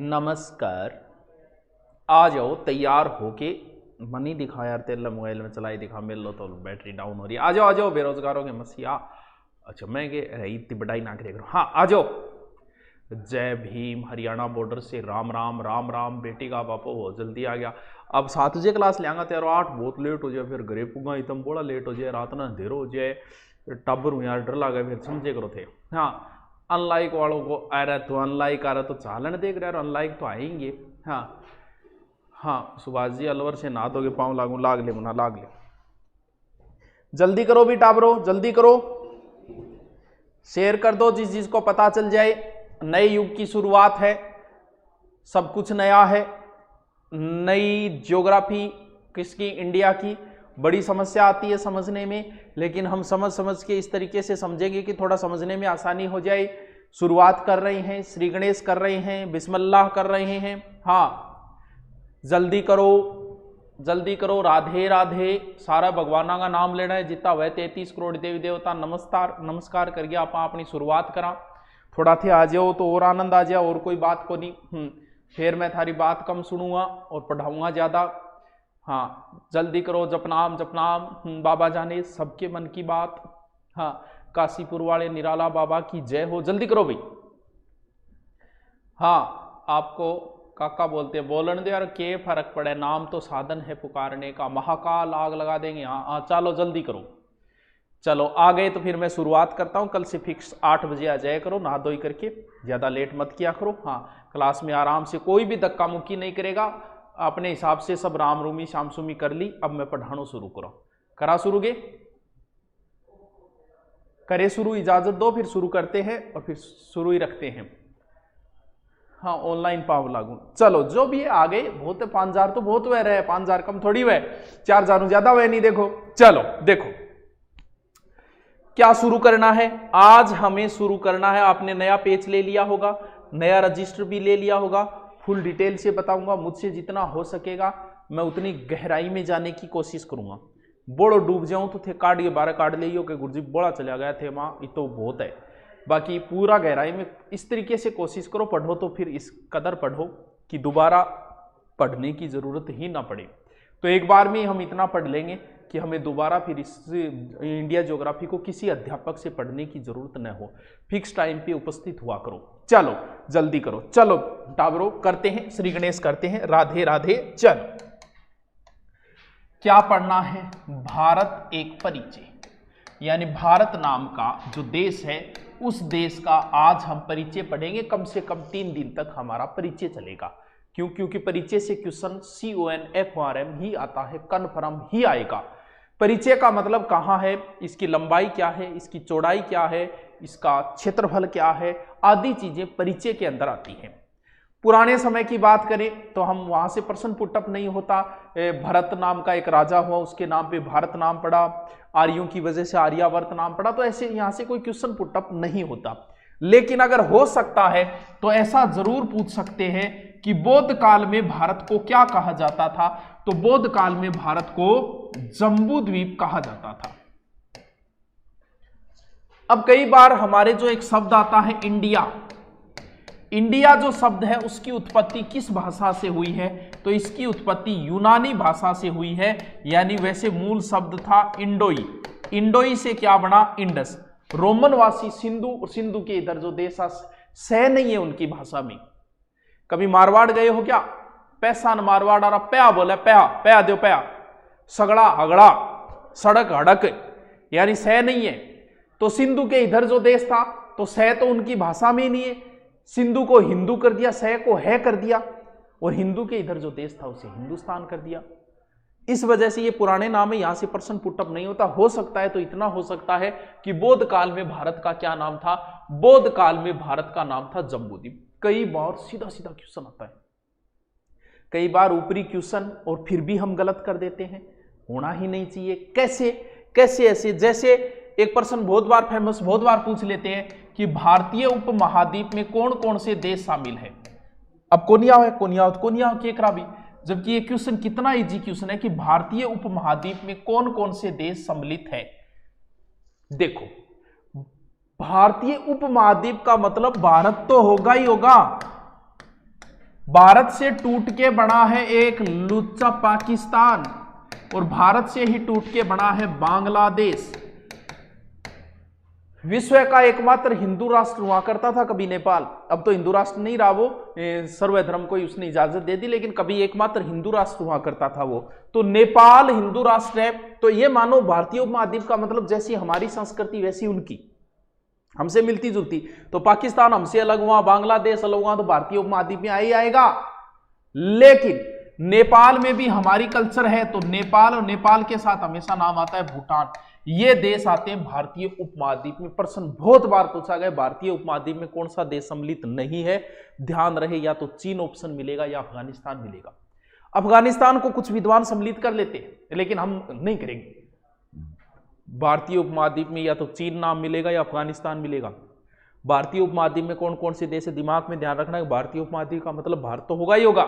नमस्कार। आ जाओ तैयार होके। मन ही दिखा यार, तेरे मोबाइल में चलाई दिखा, मिल लो तो बैटरी डाउन हो रही है। आ जाओ बेरोजगारों के मसीहा। अच्छा मैं के रही इतनी बढ़ाई ना करे करो। हाँ आ जाओ। जय भीम। हरियाणा बॉर्डर से राम राम राम राम। बेटी का बापो हो जल्दी आ गया। अब 7 बजे क्लास ले आऊंगा तेरो 8 बहुत लेट हो जाए, फिर घरे पुगा एकदम बड़ा लेट हो जाए, रात ना अंधेरो हो जाए, टब्बर हूँ यार, डर लगा फिर समझे करो थे। हाँ अनलाइक वालों को आ रहा तो अनलाइक आ रहा तो चालन देख रहे हैं, अनलाइक तो आएंगे। हाँ हाँ सुभाष जी अलवर से ना दोगे पाँव लागू लाग ले मुना लाग ले। जल्दी करो भी टाबरो, जल्दी करो, शेयर कर दो जिस जिसको पता चल जाए। नए युग की शुरुआत है, सब कुछ नया है। नई ज्योग्राफी किसकी? इंडिया की। बड़ी समस्या आती है समझने में, लेकिन हम समझ के इस तरीके से समझेंगे कि थोड़ा समझने में आसानी हो जाए। शुरुआत कर रहे हैं, श्री गणेश कर रहे हैं, बिस्मिल्लाह कर रहे हैं। हाँ जल्दी करो जल्दी करो। राधे राधे। सारा भगवाना का नाम लेना है, जितना वह 33 करोड़ देवी देवता नमस्कार करिए। आप अपनी शुरुआत करा। थोड़ा थे आ जाओ तो और आनंद आ जाए, और कोई बात को नहीं। फिर मैं थारी बात कम सुनूंगा और पढ़ाऊंगा ज्यादा। हाँ जल्दी करो। जपनाम जपनाम बाबा जाने सबके मन की बात। हाँ काशीपुर वाले निराला बाबा की जय हो। जल्दी करो भाई। हाँ आपको काका बोलते हैं, बोलन दे यार, के फर्क पड़े, नाम तो साधन है पुकारने का। महाकाल आग लगा देंगे। हाँ चलो जल्दी करो। चलो आ गए तो फिर मैं शुरुआत करता हूँ। कल से फिक्स 8 बजे आ जाया करो, नहा धोई करके, ज़्यादा लेट मत किया करो। हाँ क्लास में आराम से, कोई भी धक्का मुक्की नहीं करेगा, अपने हिसाब से सब राम रूमी शाम सुमी कर ली। अब मैं पढ़ाना शुरू करो। करा शुरू गे करे शुरू, इजाजत दो फिर शुरू करते हैं, और फिर शुरू ही रखते हैं। हाँ ऑनलाइन पाव लागू। चलो जो भी आ गए, बहुत 5000 तो बहुत वह रहे, 5000 कम थोड़ी वह, 4000 ज्यादा वह नहीं। देखो चलो देखो क्या शुरू करना है। आज हमें शुरू करना है, आपने नया पेज ले लिया होगा, नया रजिस्टर भी ले लिया होगा। फुल डिटेल से बताऊंगा, मुझसे जितना हो सकेगा मैं उतनी गहराई में जाने की कोशिश करूंगा। बड़ो डूब जाऊं तो थे काट के 12 काट लियो कि गुरुजी बड़ा चला गया थे माँ, ये तो बहुत है। बाकी पूरा गहराई में इस तरीके से कोशिश करो, पढ़ो तो फिर इस कदर पढ़ो कि दोबारा पढ़ने की जरूरत ही ना पड़े। तो एक बार में हम इतना पढ़ लेंगे कि हमें दोबारा फिर इस इंडिया ज्योग्राफी को किसी अध्यापक से पढ़ने की जरूरत न हो। फिक्स टाइम पे उपस्थित हुआ करो। चलो जल्दी करो। चलो टाबरो करते हैं, श्री गणेश करते हैं, राधे राधे। चलो क्या पढ़ना है? भारत एक परिचय, यानी भारत नाम का जो देश है, उस देश का आज हम परिचय पढ़ेंगे। कम से कम 3 दिन तक हमारा परिचय चलेगा। क्यों? क्योंकि परिचय से क्वेश्चन CONFRM ही आता है, कन्फर्म ही आएगा। परिचय का मतलब कहाँ है, इसकी लंबाई क्या है, इसकी चौड़ाई क्या है, इसका क्षेत्रफल क्या है, आदि चीजें परिचय के अंदर आती हैं। पुराने समय की बात करें तो हम वहां से प्रश्न पुटअप नहीं होता। भरत नाम का एक राजा हुआ, उसके नाम पे भारत नाम पड़ा, आर्यों की वजह से आर्यावर्त नाम पड़ा। तो ऐसे यहां से कोई क्वेश्चन पुटअप नहीं होता। लेकिन अगर हो सकता है तो ऐसा जरूर पूछ सकते हैं कि बौद्ध काल में भारत को क्या कहा जाता था। तो बौद्ध काल में भारत को जम्बू द्वीप कहा जाता था। अब कई बार हमारे जो एक शब्द आता है इंडिया, इंडिया जो शब्द है उसकी उत्पत्ति किस भाषा से हुई है? तो इसकी उत्पत्ति यूनानी भाषा से हुई है। यानी वैसे मूल शब्द था इंडोई, इंडोई से क्या बना? इंडस। रोमनवासी सिंधु के इधर जो देश सह नहीं है उनकी भाषा में। कभी मारवाड़ गए हो क्या? पैसा न मारवाड़ आ रहा, प्या बोला, प्या प्या दो प्या, सगड़ा हगड़ा, सड़क हड़क, यानी सह नहीं है। तो सिंधु के इधर जो देश था तो सह तो उनकी भाषा में नहीं है। सिंधु को हिंदू कर दिया, सह को है कर दिया, और हिंदू के इधर जो देश था उसे हिंदुस्तान कर दिया। इस वजह से ये पुराने नाम है, यहां से प्रश्न पुटअप नहीं होता। हो सकता है तो इतना हो सकता है कि बौद्ध काल में भारत का क्या नाम था? बौद्ध काल में भारत का नाम था जम्बूद्वीप। कई बार सीधा सीधा क्वेश्चन आता है, कई बार ऊपरी क्वेश्चन, और फिर भी हम गलत कर देते हैं। होना ही नहीं चाहिए। कैसे कैसे ऐसे? जैसे एक पर्सन बहुत बार फेमस, बहुत बार पूछ लेते हैं कि भारतीय उपमहाद्वीप में कौन कौन से देश शामिल है। अब कोनिया के भी, जबकि ये क्वेश्चन कितना इजी क्वेश्चन है कि भारतीय उपमहाद्वीप में कौन कौन से देश सम्मिलित है। देखो भारतीय उपमहाद्वीप का मतलब भारत तो होगा ही होगा, भारत से टूट के बना है एक लुच्चा पाकिस्तान और भारत से ही टूट के बना है बांग्लादेश। विश्व का एकमात्र हिंदू राष्ट्र हुआ करता था कभी नेपाल, अब तो हिंदू राष्ट्र नहीं रहा, वो सर्वधर्म को ही उसने इजाजत दे दी, लेकिन कभी एकमात्र हिंदू राष्ट्र हुआ करता था वो। तो नेपाल हिंदू राष्ट्र है। तो ये मानो भारतीय उपमहाद्वीप का मतलब जैसी हमारी संस्कृति वैसी उनकी, हमसे मिलती जुलती। तो पाकिस्तान हमसे अलग हुआ, बांग्लादेश अलग हुआ, तो भारतीय उपमहाद्वीप में ही आएगा। लेकिन नेपाल में भी हमारी कल्चर है, तो नेपाल और नेपाल के साथ हमेशा नाम आता है भूटान। ये देश आते हैं भारतीय उपमहाद्वीप में। प्रश्न बहुत बार पूछा गया भारतीय उपमहाद्वीप में कौन सा देश सम्मिलित नहीं है। ध्यान रहे, या तो चीन ऑप्शन मिलेगा या अफगानिस्तान मिलेगा। अफगानिस्तान को कुछ विद्वान सम्मिलित कर लेते हैं, लेकिन हम नहीं करेंगे। भारतीय उपमहाद्वीप में या तो चीन नाम मिलेगा या अफगानिस्तान मिलेगा। भारतीय उपमहाद्वीप में कौन कौन से देश है, दिमाग में ध्यान रखना है। भारतीय उपमहाद्वीप का मतलब भारत तो होगा ही होगा,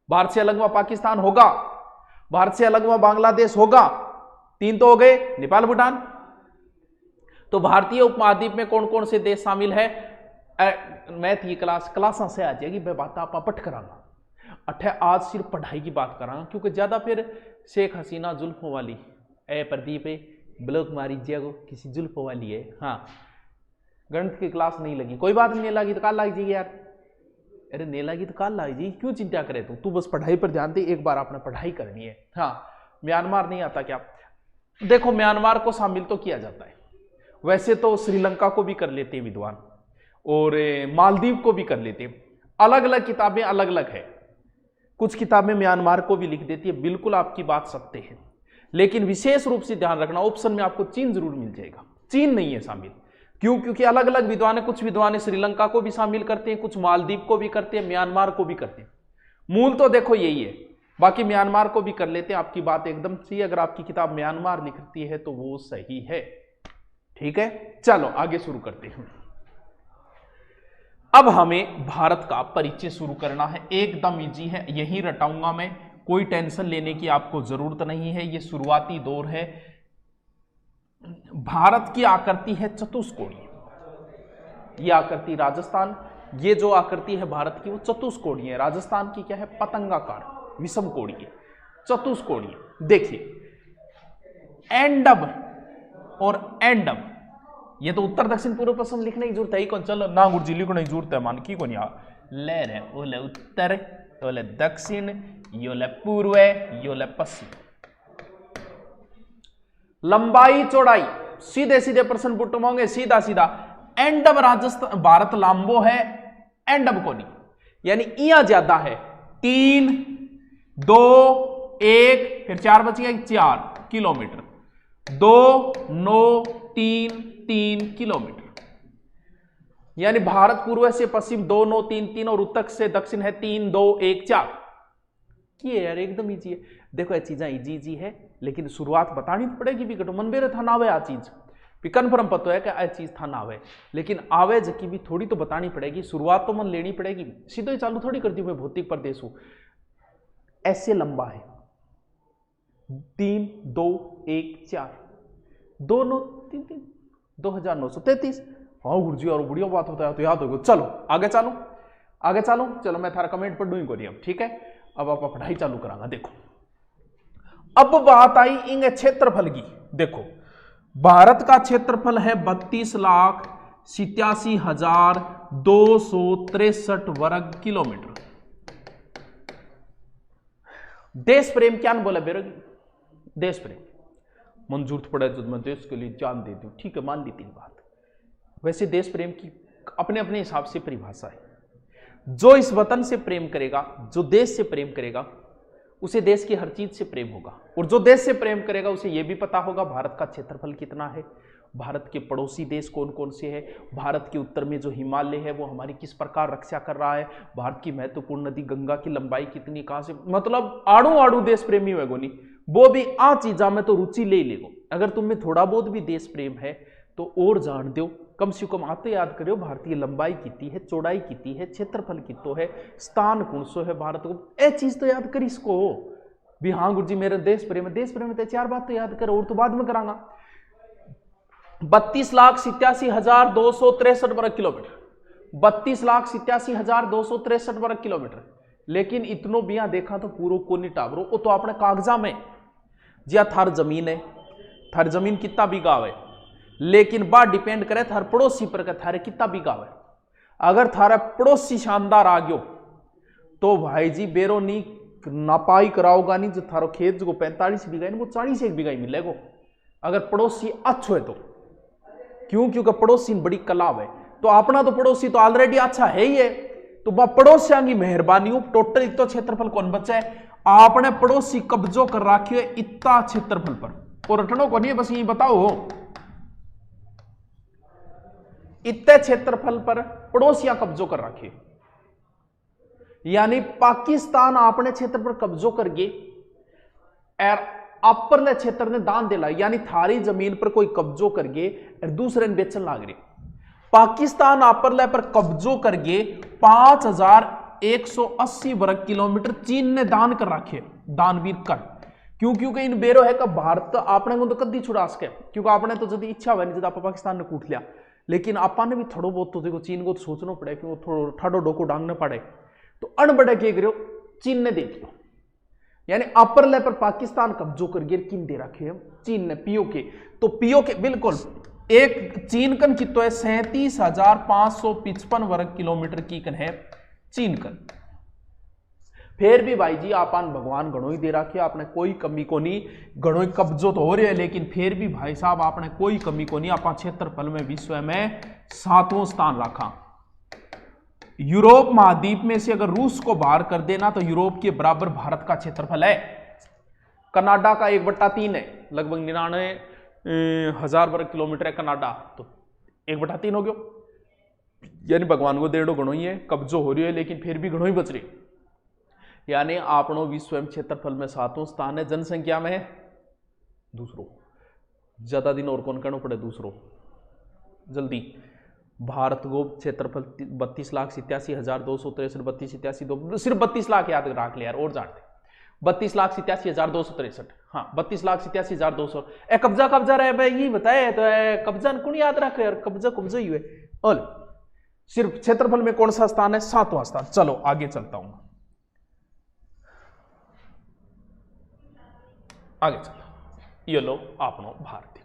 भारत से अलग हुआ पाकिस्तान होगा, भारत से अलग हुआ बांग्लादेश होगा, 3 तो हो गए, नेपाल भूटान। तो भारतीय उपमहाद्वीप में कौन कौन से देश शामिल है। मैथ की क्लास से आ जाएगी, मैं बात आप पट करांगा। आज सिर्फ पढ़ाई की बात करांगा, क्योंकि ज्यादा फिर शेख हसीना जुल्फों वाली ए प्रदीप ब्लॉक मारी जगो किसी जुल्फों वाली है। हाँ, गणित की क्लास नहीं लगी, कोई बात नहीं लगी तो कल लग जाएगी यार। अरे नहीं लगी तो कल लग जाएगी, क्यों चिंता करे तू बस पढ़ाई पर ध्यान दे। एक बार आपने पढ़ाई करनी है। हाँ, म्यांमार नहीं आता क्या। देखो, म्यांमार को शामिल तो किया जाता है, वैसे तो श्रीलंका को भी कर लेते हैं विद्वान, और मालदीव को भी कर लेते हैं। अलग अलग किताबें अलग अलग है, कुछ किताबें म्यांमार को भी लिख देती है। बिल्कुल आपकी बात सत्य है, लेकिन विशेष रूप से ध्यान रखना, ऑप्शन में आपको चीन जरूर मिल जाएगा। चीन नहीं है शामिल, क्यों? क्योंकि अलग अलग विद्वान है, कुछ विद्वान श्रीलंका को भी शामिल करते हैं, कुछ मालदीव को भी करते हैं, म्यांमार को भी करते हैं। मूल तो देखो यही है, बाकी म्यांमार को भी कर लेते हैं। आपकी बात एकदम सही, अगर आपकी किताब म्यांमार लिखती है तो वो सही है। ठीक है, चलो आगे शुरू करते हैं। अब हमें भारत का परिचय शुरू करना है, एकदम इजी है, यही रटाऊंगा मैं, कोई टेंशन लेने की आपको जरूरत नहीं है। ये शुरुआती दौर है। भारत की आकृति है चतुष्कोणीय, ये आकृति राजस्थान, ये जो आकृति है भारत की वो चतुष्कोणीय है। राजस्थान की क्या है, पतंगाकार, विषम कोणीय, चतुष्कोणीय। देखिए एंडब और एंडब, ये तो उत्तर दक्षिण पूर्व पश्चिम लिखने की जरूरत है ही कौन। चलो ना गुरुजी लिखने की जरूरत है, मान की कौन यार। ले रहे ओले उत्तर, ओले दक्षिण, योले पूर्व, योले पश्चिम। लंबाई चौड़ाई, सीधे सीधे प्रश्न पुट होंगे, सीधा सीधा। एंडब राजस्थान, भारत लांबो है, एंडब को नहीं, यानी इया ज्यादा है। 3, 2, 1, फिर 4 बच गया, 4 किलोमीटर। 2, 9, 3 किलोमीटर, यानी भारत पूर्व से पश्चिम 2, 9, 3, और उत्तर से दक्षिण है 3, 2, 1, 4। ये यार एकदम इजी है। देखो ये चीजें इजी है, लेकिन शुरुआत बतानी तो पड़ेगी भी। घटो मन बेरे था ना आवे आ चीज भी कन्फर्म पता है कि आ चीज था ना आवे, लेकिन आवे जकी भी थोड़ी तो बतानी पड़ेगी। शुरुआत तो मन लेनी पड़ेगी, सीधे ही चालू थोड़ी कर दी मैं भौतिक प्रदेश हूं। ऐसे लंबा है 3, 2, 1, 4, 2, 9, 3, 2933। हाँ गुरुजी और बढ़िया बात होता है तो याद होगा। चलो आगे चलो, आगे चलो, चलो मैं थारा कमेंट पढ़ दूंगी कोई अब। ठीक है, अब आप पढ़ाई चालू करांगा। देखो अब बात आई इन क्षेत्रफल की। देखो भारत का क्षेत्रफल है 32,87,263 वर्ग किलोमीटर। देश प्रेम क्या बोला बेरोगी, देश प्रेम मंजूर पड़े जो मैं देश के लिए जान दे दूं, ठीक है मान ली तेरी बात। वैसे देश प्रेम की अपने अपने हिसाब से परिभाषा है। जो इस वतन से प्रेम करेगा, जो देश से प्रेम करेगा, उसे देश की हर चीज से प्रेम होगा, और जो देश से प्रेम करेगा उसे यह भी पता होगा भारत का क्षेत्रफल कितना है, भारत के पड़ोसी देश कौन कौन से हैं, भारत के उत्तर में जो हिमालय है वो हमारी किस प्रकार रक्षा कर रहा है, भारत की महत्वपूर्ण नदी गंगा की लंबाई कितनी, कहां से, मतलब आड़ू आड़ू देश प्रेमी हुए गोनी वो भी आ चीजा में तो रुचि ले लेगो। अगर तुम्हें थोड़ा बहुत भी देश प्रेम है तो और जान दो, कम से कम आते याद करो भारतीय लंबाई कितनी है, चौड़ाई कितनी है, क्षेत्रफल कितो है, स्थान कौन सो है भारत को, ए चीज तो याद करी इसको भी। हाँ गुरुजी मेरा देश प्रेम है, देश प्रेम है तो 4 बात तो याद करो, और तो बाद में करांगा। 32,87,263 वर्ग किलोमीटर, 32,87,263 वर्ग किलोमीटर। लेकिन इतनो भी यहां देखा तो पूरा को नहीं टावरो, वो तो अपने कागजा में जिया थार जमीन है, थार जमीन कितना बीघा है, लेकिन बात डिपेंड करे थार पड़ोसी पर के थारे कितना बीघा है। अगर थारा पड़ोसी शानदार आ गयो तो भाई जी बेरो नी नापाई कराओगा नहीं, जो थारो खेत जो 45 बीघा है वो 41 बीघा ही मिलेगा अगर पड़ोसी अच्छो है तो। क्योंकि पड़ोसी बड़ी कलाव है, तो अपना तो पड़ोसी तो ऑलरेडी अच्छा है ही है, तो वह पड़ोसियों की मेहरबानी टोटल इतना क्षेत्रफल कौन बचा है, आपने पड़ोसी कब्जो कर रखी है इतना क्षेत्रफल पर, और रटनो को नहीं बस ये बताओ इतने क्षेत्रफल पर पड़ोसियां कब्जो कर रखी है। यानी पाकिस्तान अपने क्षेत्र पर कब्जो करके और अपरले क्षेत्र ने दान दिला, यानी थारी जमीन पर कोई कब्जो करके और दूसरे ने बेचन लाग रही। पाकिस्तान अपरले पर कब्जो करके 5180 वर्ग किलोमीटर चीन ने दान कर रखे, दानवीर कर। क्योंकि इन बेरो है का भारत आपने को तो कदी छुड़ा सके, क्योंकि आपने तो जब इच्छा हुआ नहीं जब आप पाकिस्तान ने कूट लिया, लेकिन आपा ने भी थोड़ा बहुत तो देखो चीन को तो सोचना पड़े कि वो थोड़ा ठाडो डोको डांगना पड़े, तो अनबड़े के करो चीन ने दे दिया। यानी अपर ले पर पाकिस्तान कब्जो कर गिर किन दे रखे हम चीन ने पीओके, तो पीओके बिल्कुल एक चीन कन की तो है 37,555 वर्ग किलोमीटर की कन है चीन कन। फिर भी भाई जी आपन भगवान गणोई दे रखे, आपने कोई कमी को नहीं, गणोई कब्जो तो हो रहे है, लेकिन फिर भी भाई साहब आपने कोई कमी को नहीं, आपा क्षेत्रफल में विश्व में 7वां स्थान रखा। यूरोप महाद्वीप में से अगर रूस को बाहर कर देना तो यूरोप के बराबर भारत का क्षेत्रफल है। कनाडा का 1/3 है, लगभग 99,000 वर्ग किलोमीटर है कनाडा, तो 1/3 हो गयो। यानी भगवान को डेढ़ो गणो ही है, कब्जो हो रही है, लेकिन फिर भी गणो ही बच रही। यानी आपनो विश्व में क्षेत्रफल में 7वां स्थान है, जनसंख्या में दूसरो। ज्यादा दिन और कौन करना पड़े दूसरो जल्दी। भारत को क्षेत्रफल 32,87,263, 32,87,2 सिर्फ 32 लाख याद रख ले यार, और जानते 32,87,263, हाँ 32,87,200। कब्जा रहे भाई ये बताए तो कब्जा कौन याद रखे यार, कब्जा ही हुए। और सिर्फ क्षेत्रफल में कौन सा स्थान है, 7वां स्थान। चलो आगे चलता हूं, आगे चलता हूं। ये लो आपनो भारत देखो।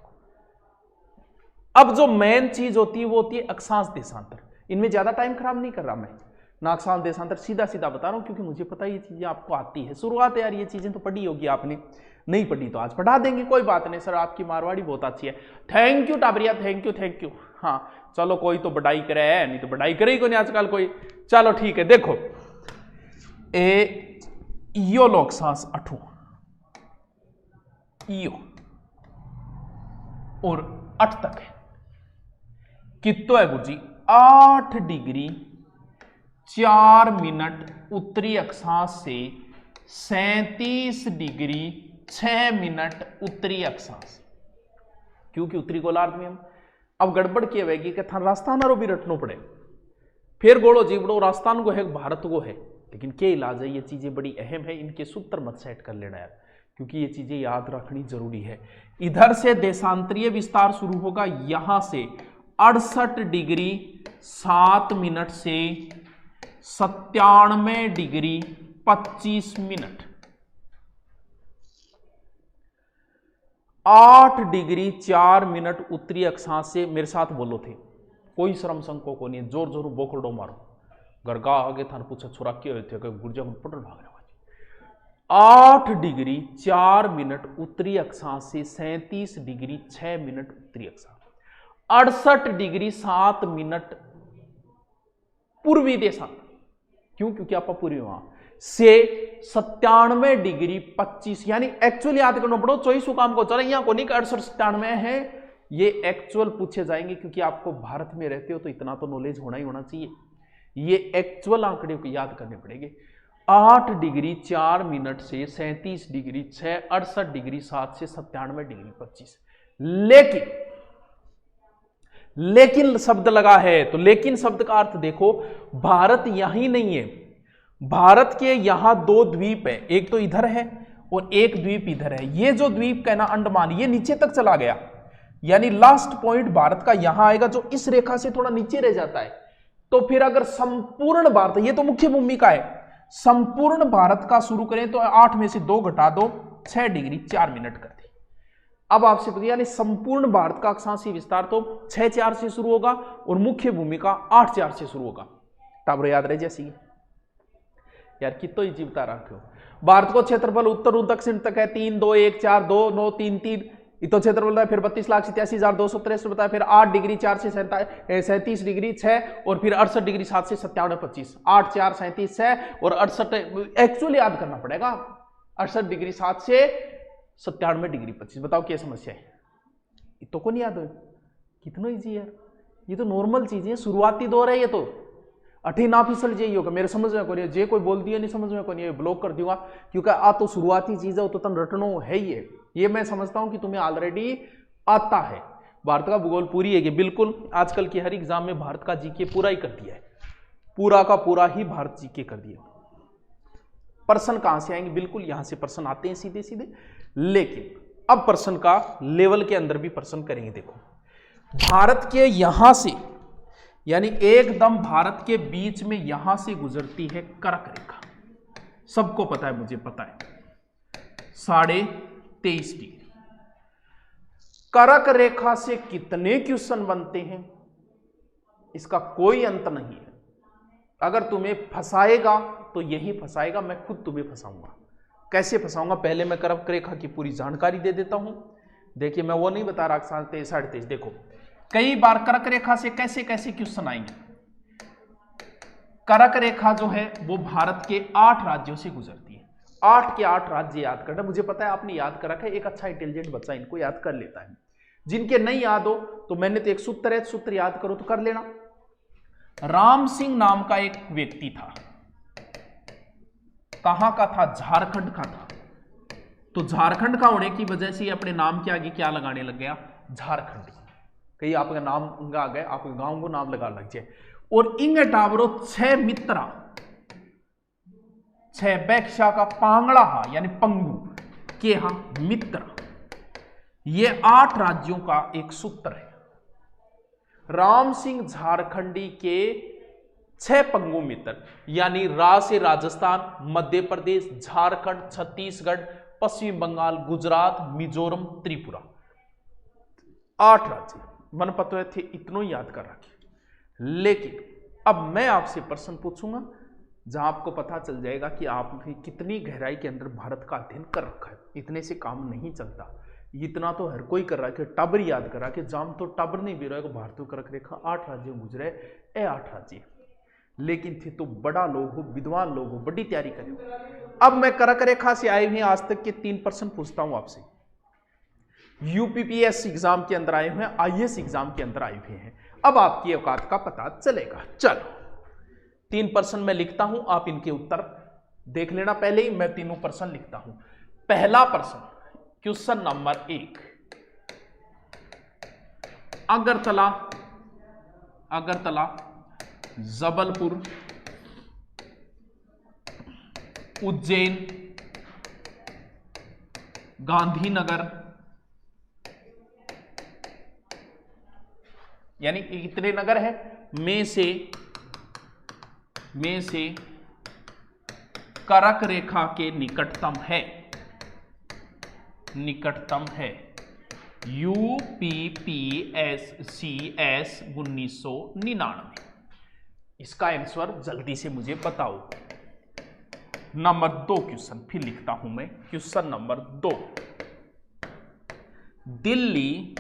अब जो मेन चीज होती है वो होती है अक्षांश देशांतर। इनमें ज्यादा टाइम खराब नहीं कर रहा मैं, ना अक्षांश देशांतर सीधा सीधा बता रहा हूं, क्योंकि मुझे पता ये चीजें आपको आती है। शुरुआत है यार, ये चीजें तो पढ़ी होगी आपने, नहीं पढ़ी तो आज पढ़ा देंगे, कोई बात नहीं। सर आपकी मारवाड़ी बहुत अच्छी है, थैंक यू टाबरिया, थैंक यू। हाँ चलो कोई तो बढ़ाई करे है, नहीं तो बढ़ाई करे ही को नहीं आजकल कोई। चलो ठीक है, देखो यो लो अक्षांश 8 यो और 8 तक है, कितो है गुरुजी 8 डिग्री 4 मिनट उत्तरी अक्षांश से 37 डिग्री 6 मिनट उत्तरी अक्षांश, क्योंकि उत्तरी गोलार्ध में हम अब गड़बड़ किए हुएगी कि था राजस्थान और भी रटनो पड़े, फिर गोड़ो जीवड़ो राजस्थान को है भारत को है, लेकिन क्या इलाज है, ये चीजें बड़ी अहम है, इनके सूत्र मत सेट कर लेना यार, क्योंकि ये चीजें याद रखनी जरूरी है। इधर से देशांतरीय विस्तार शुरू होगा, यहां से 68 डिग्री 7 मिनट से 97 डिग्री 25 मिनट, 8 डिग्री 4 मिनट उत्तरी अक्षांश से। मेरे साथ बोलो थे, कोई श्रम संको को नहीं, जोर जोर बोखड़ो मारो, गरगा आगे थान पूछा छोरा के हुए थे, गुर्जा पटल भाग रहे। 8 डिग्री 4 मिनट उत्तरी अक्षांश से 37 डिग्री 6 मिनट उत्तरी अक्षांश, 68 डिग्री 7 मिनट पूर्वी देशांतर, क्यों, क्योंकि आप पूर्वी वहां से 97 डिग्री 25, यानी एक्चुअली याद करना पड़ो, 24 काम को चले यहाँ को नहीं 68-97 है, ये एक्चुअल पूछे जाएंगे, क्योंकि आपको भारत में रहते हो तो इतना तो नॉलेज होना ही होना चाहिए, ये एक्चुअल आंकड़े को याद करने पड़ेंगे। 8 डिग्री 4 मिनट से 37 डिग्री 6, 68 डिग्री 7 से 97 डिग्री 25। लेकिन शब्द लगा है, तो लेकिन शब्द का अर्थ देखो, भारत यहीं नहीं है, भारत के यहां 2 द्वीप है, एक तो इधर है और एक द्वीप इधर है। ये जो द्वीप का ना अंडमान, ये नीचे तक चला गया, यानी लास्ट पॉइंट भारत का यहां आएगा, जो इस रेखा से थोड़ा नीचे रह जाता है। तो फिर अगर संपूर्ण भारत, ये तो मुख्य भूमि का है, संपूर्ण भारत का शुरू करें तो 8 में से 2 घटा दो, 6 डिग्री 4 मिनट कर दी। अब आपसे पूछिए, यानी संपूर्ण भारत का अक्षांशीय विस्तार तो 6-4 से शुरू होगा और मुख्य भूमि का 8-4 से शुरू होगा। टाबर याद रहे जैसी यार कितो ही जीवता रखो। भारत को क्षेत्रफल उत्तर दक्षिण तक है 3, 2, 1, 4, 2, 9, 3, 3 इतो क्षेत्रफल बताया, फिर 32,87,263 बताया, फिर 8 डिग्री 4 से 37 डिग्री 6 और फिर 68 डिग्री 7 से 97 25, 8 4 37 6 और 68 एक्चुअली याद करना पड़ेगा, 68 डिग्री 7 से 97 डिग्री 25। बताओ क्या समस्या है? तो को नहीं याद हो? कितना ईजी है, ये तो नॉर्मल चीज है, शुरुआती दौर है ये तो। 18% यही होगा, मेरे समझ में को नहीं, जे कोई बोल दिया नहीं समझ में को नहीं, ब्लॉक कर दूंगा, क्योंकि आ तो शुरुआती चीज है, तो तन रटनो है ही है। ये मैं समझता हूं कि तुम्हें ऑलरेडी आता है। भारत का भूगोल पूरी है कि बिल्कुल, आजकल की हर एग्जाम में भारत का जीके पूरा ही कर दिया है, पूरा का पूरा ही भारत जीके कर दिया। प्रश्न कहां से आएंगे? बिल्कुल यहां से प्रश्न आते हैं सीधे सीधे, लेकिन अब प्रश्न का लेवल के अंदर भी प्रश्न करेंगे। देखो, भारत के यहां से, यानी एकदम भारत के बीच में यहां से गुजरती है कर्क रेखा, सबको पता है, मुझे पता है, 23.5 डिग्री। कर्क रेखा से कितने क्वेश्चन बनते हैं इसका कोई अंत नहीं है। अगर तुम्हें फंसाएगा तो यही फंसाएगा, मैं खुद तुम्हें फंसाऊंगा। कैसे फंसाऊंगा? पहले मैं कर्क रेखा की पूरी जानकारी दे देता हूं। देखिए, मैं वो नहीं बता रहा 23.5, देखो कई बार कर्क रेखा से कैसे कैसे क्वेश्चन आएंगे। कर्क रेखा जो है वो भारत के 8 राज्यों से गुजरती है। 8 के 8 राज्य याद करना, मुझे पता है आपने याद कर रखा है, एक अच्छा इंटेलिजेंट बच्चा इनको याद कर लेता है। जिनके नहीं याद हो तो मैंने तो एक सूत्र है, सूत्र याद करो तो कर लेना। राम सिंह नाम का एक व्यक्ति था, कहां का था? झारखंड का था। तो झारखंड का होने की वजह से अपने नाम के आगे क्या लगाने लग गया? झारखंडी। कहीं आपका नाम आ गए, आपके गांव को नाम लगा लग जाए। और इंग टावरो 6 मित्रा, 6 बैक्षा का पांगड़ा हा यानी पंगु के हा मित्र, ये 8 राज्यों का एक सूत्र है। राम सिंह झारखंडी के 6 पंगु मित्र, यानी रा से राजस्थान, मध्य प्रदेश, झारखंड, छत्तीसगढ़, पश्चिम बंगाल, गुजरात, मिजोरम, त्रिपुरा, 8 राज्य मन पत्र थे, इतनों याद कर रखे। लेकिन अब मैं आपसे प्रश्न पूछूंगा जहां आपको पता चल जाएगा कि आपने कितनी गहराई के अंदर भारत का अध्ययन कर रखा है। इतने से काम नहीं चलता, इतना तो हर कोई कर रहा है कि टाबर याद करा कि जाम तो टाबर नहीं भी रहा है। भारतीय कर्क रेखा 8 राज्यों गुजरे, 8 राज्य, लेकिन थे तो बड़ा लोग हो, विद्वान लोग हो, बड़ी तैयारी करें। अब मैं कर्क रेखा से आए हुए आज तक के 3 प्रश्न पूछता हूं आपसे, यूपीपीएससी एग्जाम के अंदर आए हुए हैं, आईएएस एग्जाम के अंदर आए हुए हैं। अब आपकी औकात का पता चलेगा। चलो 3 प्रश्न मैं लिखता हूं, आप इनके उत्तर देख लेना। पहले ही मैं तीनों प्रश्न लिखता हूं। पहला प्रश्न, क्वेश्चन नंबर 1, अगरतला, जबलपुर, उज्जैन, गांधीनगर, यानी कितने नगर है? में से कर्क रेखा के निकटतम है यूपीपीएससीएस 1999। इसका आंसर जल्दी से मुझे बताओ। नंबर 2 क्वेश्चन फिर लिखता हूं मैं, क्वेश्चन नंबर 2, दिल्ली,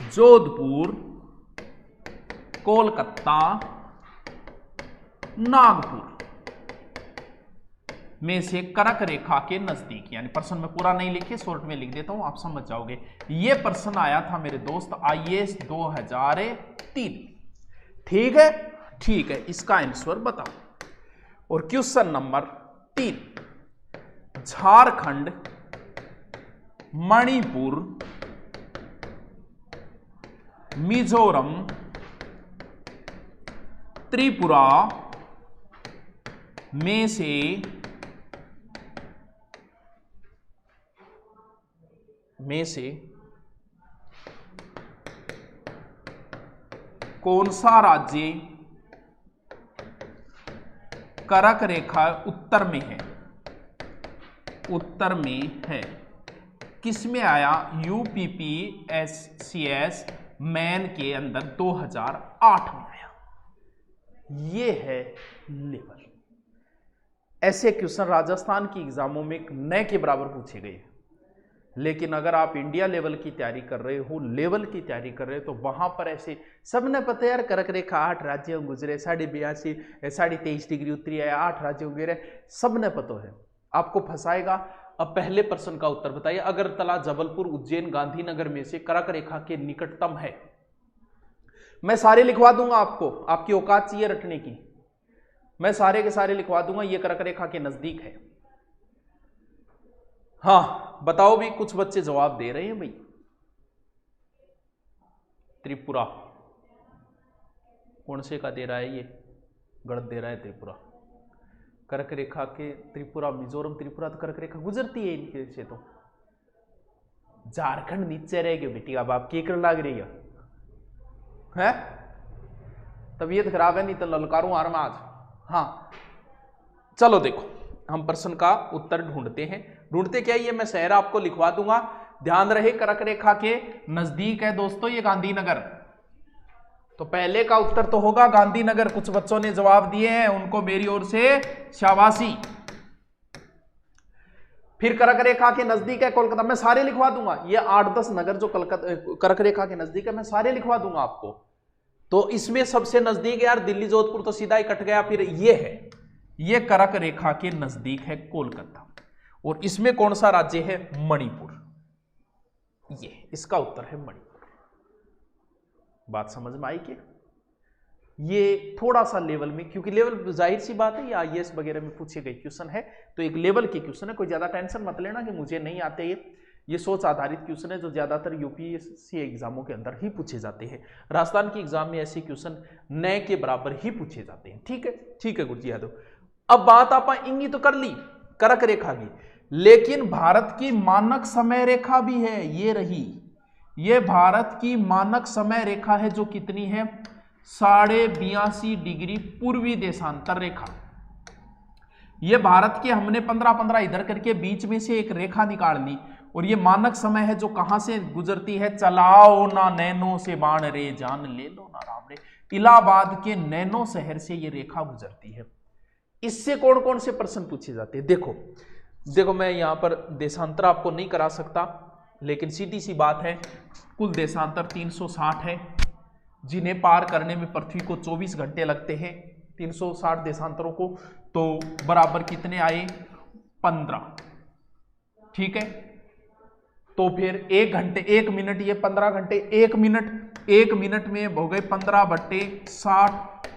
जोधपुर, कोलकाता, नागपुर में से कर्क रेखा के नजदीक, यानी प्रश्न में पूरा नहीं लिखे, शॉर्ट में लिख देता हूं, आप समझ जाओगे। यह प्रश्न आया था मेरे दोस्त आईएएस 2003। ठीक है, ठीक है, इसका आंसर बताओ। और क्वेश्चन नंबर 3, झारखंड, मणिपुर, मिजोरम, त्रिपुरा में से कौन सा राज्य कर्क रेखा उत्तर में है, उत्तर में है। किस में आया? UPPSCS मैन के अंदर 2008 में आया। ये है लेवल। ऐसे क्वेश्चन राजस्थान की एग्जामों में न के बराबर पूछे गए। लेकिन अगर आप इंडिया लेवल की तैयारी कर रहे हो, लेवल की तैयारी कर रहे हो, तो वहां पर ऐसे सबने पता है यार, कर्क रेखा 8 राज्यों गुजरे, 82.5 डिग्री उत्तरी है, 8 राज्यों गुजरे, सबने पता है। आपको फंसाएगा। अब पहले प्रश्न का उत्तर बताइए। अगरतला, जबलपुर, उज्जैन, गांधीनगर में से कर्क रेखा के निकटतम है? मैं सारे लिखवा दूंगा आपको, आपकी औकात चाहिए रटने की। मैं सारे के सारे लिखवा दूंगा, ये कर्क रेखा के नजदीक है। हाँ बताओ भी, कुछ बच्चे जवाब दे रहे हैं भाई। त्रिपुरा कौन से का दे रहा है? ये गलत दे रहा है। त्रिपुरा कर्क रेखा के, त्रिपुरा, मिजोरम, त्रिपुरा तो कर्क रेखा गुजरती है इनके से। तो झारखंड नीचे रह गए बेटी। अब आप केकर लाग रही है? तबीयत खराब है, नहीं तो ललकारूं आर में आज। हाँ चलो देखो, हम प्रश्न का उत्तर ढूंढते हैं। ढूंढते क्या? ये मैं शहर आपको लिखवा दूंगा, ध्यान रहे। कर्क रेखा के नजदीक है दोस्तों ये गांधीनगर। तो पहले का उत्तर तो होगा गांधीनगर। कुछ बच्चों ने जवाब दिए हैं, उनको मेरी ओर से शाबाशी। फिर कर्क रेखा के नजदीक है कोलकाता। मैं सारे लिखवा दूंगा, ये 8-10 नगर जो कर्क रेखा के नजदीक है, मैं सारे लिखवा दूंगा आपको। तो इसमें सबसे नजदीक यार दिल्ली, जोधपुर तो सीधा ही कट गया। फिर ये है, ये कर्क रेखा के नजदीक है कोलकाता। और इसमें कौन सा राज्य है? मणिपुर। ये इसका उत्तर है मणिपुर। बात समझ में आई कि ये थोड़ा सा लेवल में, क्योंकि लेवल जाहिर सी बात है ये IAS वगैरह में पूछे गए क्वेश्चन है, तो एक लेवल के क्वेश्चन है। कोई ज्यादा टेंशन मत लेना कि मुझे नहीं आते। ये सोच आधारित क्वेश्चन है जो ज्यादातर UPSC एग्जामों के अंदर ही पूछे जाते हैं। राजस्थान के एग्जाम में ऐसे क्वेश्चन न के बराबर ही पूछे जाते हैं। ठीक है, ठीक है गुरुजी यादव। अब बात आप इंगी तो कर ली कर्क रेखा की, लेकिन भारत की मानक समय रेखा भी है। ये रही, ये भारत की मानक समय रेखा है, जो कितनी है? 82.5 डिग्री पूर्वी देशांतर रेखा। ये भारत के हमने 15-15 इधर करके बीच में से एक रेखा निकाल ली, और ये मानक समय है जो कहां से गुजरती है? चलाओ ना नैनो से बाण रे, जान ले लो ना राम रे। इलाहाबाद के नैनो शहर से ये रेखा गुजरती है। इससे कौन कौन से प्रश्न पूछे जाते हैं? देखो देखो, मैं यहां पर देशांतर आपको नहीं करा सकता, लेकिन सीधी सी बात है, कुल देशांतर 360 है, जिन्हें पार करने में पृथ्वी को 24 घंटे लगते हैं। 360 देशांतरों को, तो बराबर कितने आए? 15। ठीक है, तो फिर 1 घंटे 1 मिनट, ये 15 घंटे 1 मिनट, 1 मिनट में हो गए 15/60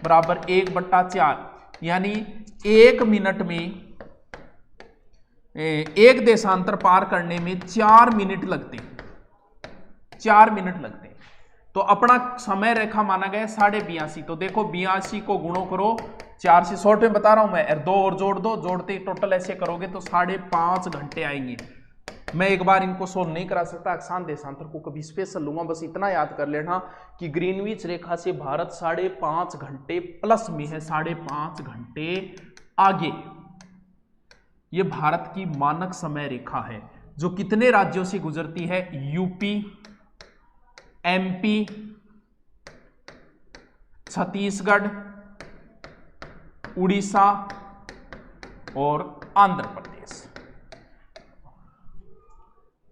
बराबर 1/4, यानी 1 मिनट में एक देशांतर पार करने में 4 मिनट लगते हैं। 4 मिनट लगते हैं। तो अपना समय रेखा माना गया 82.5। तो देखो 82 को गुणो करो 4 से, शॉर्ट में बता रहा हूं मैं, 2 और जोड़ दो, जोड़ते टोटल ऐसे करोगे तो 5.5 घंटे आएंगे। मैं एक बार इनको सोल्व नहीं करा सकता, अक्षांश देशांतर को कभी स्पेशल लूंगा। बस इतना याद कर लेना कि ग्रीनविच रेखा से भारत 5.5 घंटे प्लस में है, 5.5 घंटे आगे। ये भारत की मानक समय रेखा है, जो कितने राज्यों से गुजरती है? यूपी, MP, छत्तीसगढ़, उड़ीसा और आंध्र प्रदेश।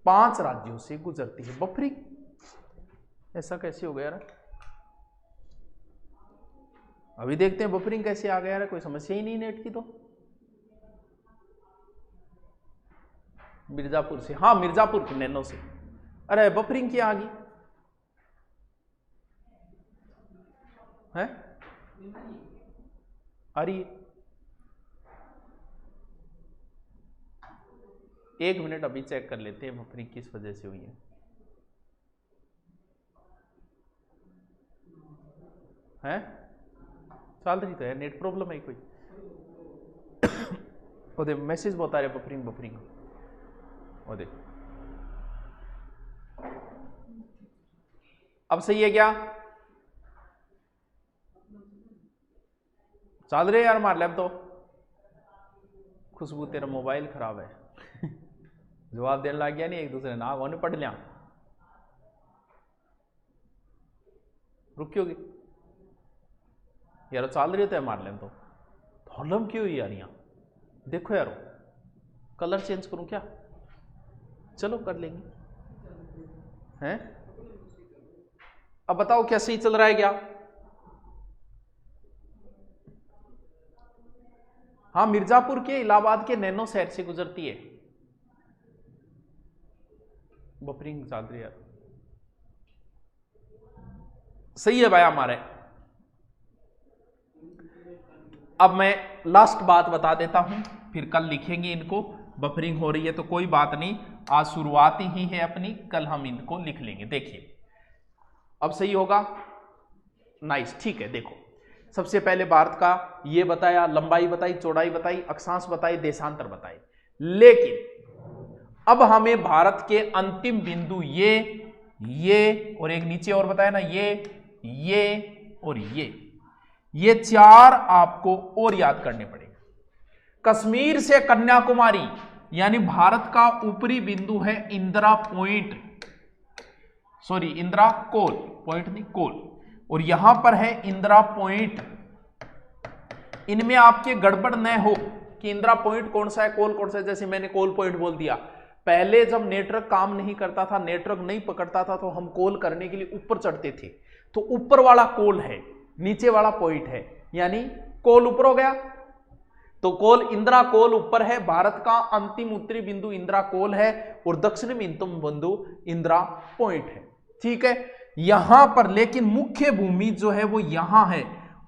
5 राज्यों से गुजरती है। बफरी ऐसा कैसे हो गया यार? अभी देखते हैं बफरिंग कैसे आ गया यार, कोई समस्या ही नहीं नेट की। तो मिर्जापुर से, हाँ मिर्जापुर के नैनो से। अरे बफरिंग क्या आ गई है? अरे 1 मिनट अभी चेक कर लेते हैं बफरिंग किस वजह से हुई है? चल रही तो है, नेट प्रॉब्लम है कोई? ओदे मैसेज बता रहे बफरिंग बफरिंग। ओदे अब सही है क्या? चल रहे यार मार लैब तो खुशबू तेरा मोबाइल खराब है। जवाब देने लग गया नहीं एक दूसरे ना वो नहीं पढ़ लिया। रुकियोगे यार, चाल रही तो है मार लें तो हॉलम क्यों यार यहाँ देखो यार, कलर चेंज करूं क्या? चलो कर लेंगे हैं। अब बताओ क्या सही चल रहा है क्या? हाँ, मिर्जापुर के इलाहाबाद के नैनो शहर से गुजरती है। बफरिंग चल रही है, सही है भाई हमारे। अब मैं लास्ट बात बता देता हूं, फिर कल लिखेंगे इनको। बफरिंग हो रही है तो कोई बात नहीं, आज शुरुआत ही है अपनी, कल हम इनको लिख लेंगे। देखिए अब सही होगा, नाइस, ठीक है। देखो सबसे पहले भारत का ये बताया, लंबाई बताई, चौड़ाई बताई, अक्षांश बताई, देशांतर बताई। लेकिन अब हमें भारत के अंतिम बिंदु ये और एक नीचे और बताया ना, ये और ये चार आपको और याद करने पड़ेंगे। कश्मीर से कन्याकुमारी यानी भारत का ऊपरी बिंदु है इंदिरा पॉइंट, सॉरी इंदिरा कोल, पॉइंट नहीं कोल, और यहां पर है इंदिरा पॉइंट। इनमें आपके गड़बड़ न हो कि इंदिरा पॉइंट कौन सा है, कोल कौन सा है। जैसे मैंने कोल पॉइंट बोल दिया, पहले जब नेटवर्क काम नहीं करता था, नेटवर्क नहीं पकड़ता था, तो हम कॉल करने के लिए ऊपर चढ़ते थे, तो ऊपर वाला कॉल है, नीचे वाला पॉइंट है, यानी कॉल ऊपर हो गया। तो कोल इंदिरा कोल ऊपर है, भारत का अंतिम उत्तरी बिंदु इंदिरा कोल है और दक्षिण अंतिम बिंदु इंदिरा पॉइंट है। ठीक है, यहां पर लेकिन मुख्य भूमि जो है वो यहां है,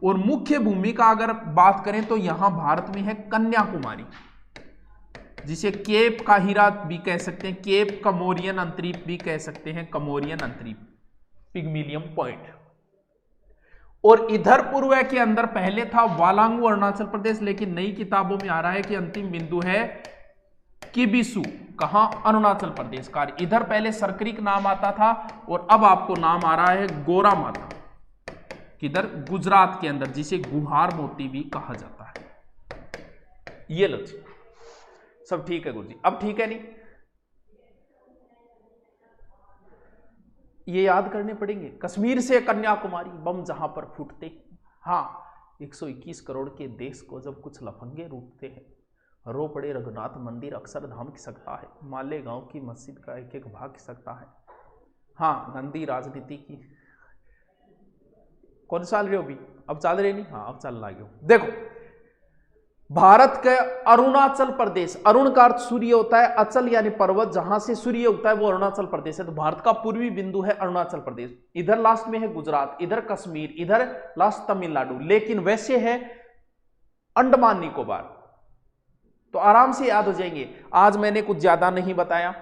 और मुख्य भूमि का अगर बात करें तो यहां भारत में है कन्याकुमारी, जिसे केप का हीरा भी कह सकते हैं, केप कमोरियन अंतरीप भी कह सकते हैं, कमोरियन अंतरीप, पिग्मिलियम पॉइंट। और इधर पूर्व के अंदर पहले था वालांगू अरुणाचल प्रदेश, लेकिन नई किताबों में आ रहा है कि अंतिम बिंदु है किबिसू, कहां, अरुणाचल प्रदेश का। इधर पहले सरक्रिक नाम आता था और अब आपको नाम आ रहा है गोरा माता, किधर, गुजरात के अंदर, जिसे गुहार मोती भी कहा जाता है। ये लो जी, सब ठीक है गुरुजी, अब ठीक है नहीं, ये याद करने पड़ेंगे। कश्मीर से कन्याकुमारी बम जहां पर फूटते, हाँ 121 करोड़ के देश को जब कुछ लफंगे रूठते हैं, रो पड़े रघुनाथ मंदिर अक्षरधाम की सकता है, मालेगांव की मस्जिद का एक एक भाग की सकता है। हाँ, नंदी राजनीति की कौन चल रही हो अभी, अब चल रही नहीं, हाँ अब चल रहा है। देखो भारत के अरुणाचल प्रदेश, अरुण का अर्थ सूर्य होता है, अचल यानी पर्वत, जहां से सूर्य उगता है वो अरुणाचल प्रदेश है। तो भारत का पूर्वी बिंदु है अरुणाचल प्रदेश, इधर लास्ट में है गुजरात, इधर कश्मीर, इधर लास्ट तमिलनाडु, लेकिन वैसे है अंडमान निकोबार। तो आराम से याद हो जाएंगे। आज मैंने कुछ ज्यादा नहीं बताया,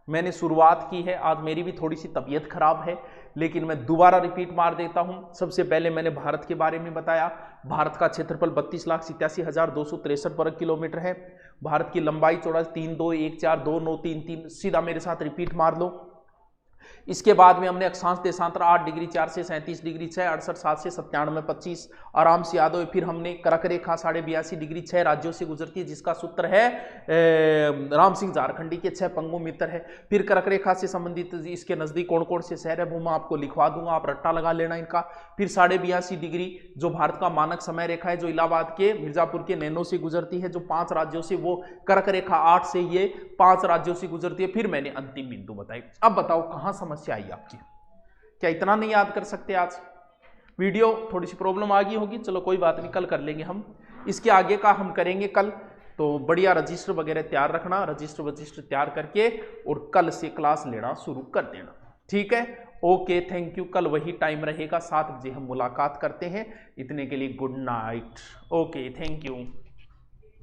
मैंने शुरुआत की है, आज मेरी भी थोड़ी सी तबीयत खराब है, लेकिन मैं दोबारा रिपीट मार देता हूं। सबसे पहले मैंने भारत के बारे में बताया, भारत का क्षेत्रफल 32,87,263 वर्ग किलोमीटर है। भारत की लंबाई चौड़ाई 321429333, सीधा मेरे साथ रिपीट मार लो। इसके बाद में हमने अक्षांश देशांतर 8 डिग्री 4 से 37 डिग्री 6, 68 7 से 97 25, आराम से याद हो। फिर हमने कर्क रेखा 82.5 डिग्री 6 राज्यों से गुजरती है, जिसका सूत्र है राम सिंह झारखंडी के 6 पंगु मित्र है। फिर कर्क रेखा से संबंधित इसके नजदीक कौन कौन से शहर है वो मैं आपको लिखवा दूंगा, आप रट्टा लगा लेना इनका। फिर 82.5 डिग्री जो भारत का मानक समय रेखा है, जो इलाहाबाद के मिर्जापुर के नैनो से गुजरती है, जो 5 राज्यों से, वो कर्क रेखा 8 से ये 5 राज्यों से गुजरती है। फिर मैंने अंतिम बिंदु बताई। अब बताओ कहां समस्या आई आपकी, क्या इतना नहीं याद कर सकते? आज वीडियो थोड़ी सी प्रॉब्लम आ गई होगी, चलो कोई बात नहीं, कल कर लेंगे हम, इसके आगे का हम करेंगे कल। तो बढ़िया रजिस्टर वगैरह तैयार रखना, रजिस्टर तैयार करके और कल से क्लास लेना शुरू कर देना, ठीक है? Okay, thank you. कल वही टाइम रहेगा, 7 बजे हम मुलाकात करते हैं। इतने के लिए good night. Okay, thank you.